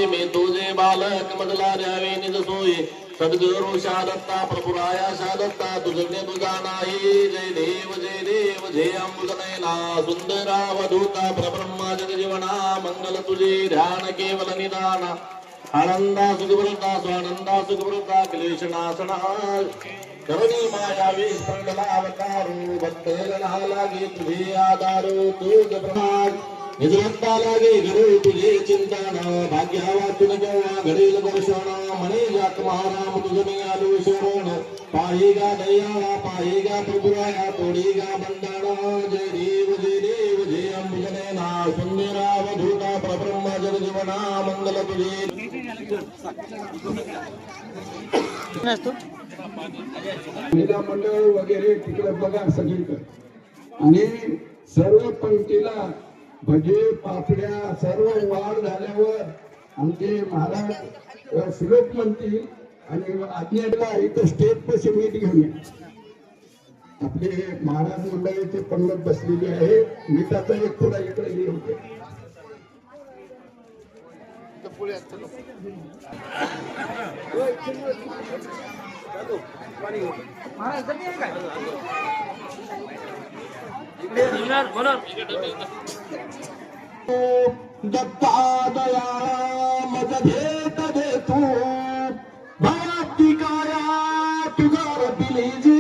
मी तुझे बालक मजला द्यावे निज सोयी सद्गुरु शादत्ता प्रभुराया शादत्ता तुझे तुझा नाही जय देव जय अमृतनयना सुंदरावधूता प्रब्रह्मा जगजीवना मंगल तुझे ध्यान केवल निदान आनंदा सुखवृता स्वानंदा सुखवृता क्लेशनाशना करुणी मायावी स्पंदलावतारू भक्तजना लागे तुझे आधारू तुझ प्रभाग निजवंता लागे घडू तुझे चिंतन भाग्यावातून जेव्हा घडेल गोषण म्हणे जात महाराम तुझे आलो शरण पाहिगा दयाळा पाहिगा प्रभुराया तोडीगा बंधन जय देव जय अंबुजनेना सुंदरावधूता प्रब्रह्म जगजीवना मंगल तुझे महिला मंडळ वगैरे तिकडे बघा सगळीकडे आणि सर्व पंक्तीला भजे पापड्या सर्व वाढ झाल्यावर आमचे महाराज श्लोक म्हणतील आणि आज्ञेला इथं स्टेज पाशी मीठ घेऊन या आपले महाराज मंडळीचे पंडित बसलेले आहे मीठाचा एक थोडा इकडे घेऊन दत्ता दयाळा मज भेट दे तू भक्ती काया तुझा दिली जी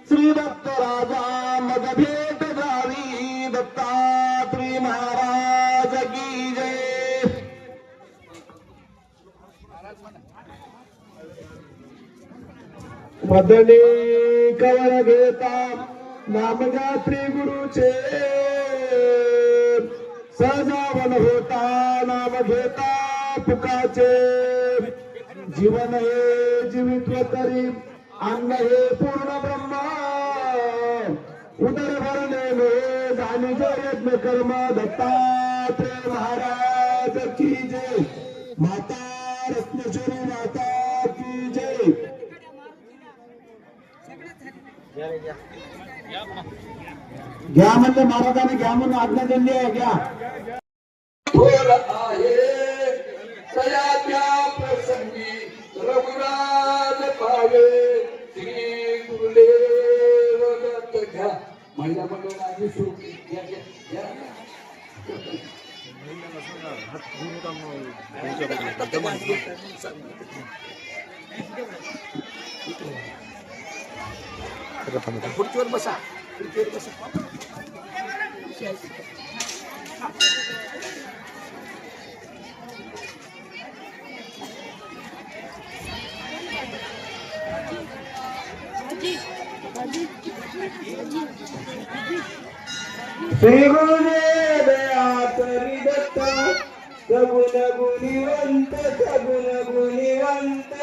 श्री दत्त राजा मज भेट द्यावी दत्तात्रय महाराज की जय मदने कवर घेता नामगात्री गुरुचे सजावन होता नाम घेता पुकाचे जीवन हे जीवित्व तरी अन्न हे पूर्ण ब्रह्म उदर भरणे में जाणी जो यज्ञ कर्म दत्तात्रय महाराज की जय माता रत्नेश्वरी माता की जय घ्या म्हणले महाराजांनी घ्या म्हणून आज्ञा दिली आहे घ्या प्रसंगी रघुराज पावे श्री गुरुदेव दत्त घ्या महिला मंडळ आधी खुर्चीवर बसा खुर्चीवर बसा श्री गुरुदेव आतरी दत्ता सगुण गुणिवंत सगुण गुणिवंत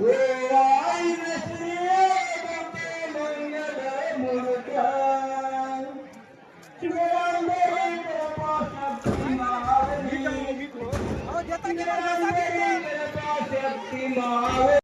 वेळाई श्री मंगल मूर्त्या शक्ती महावे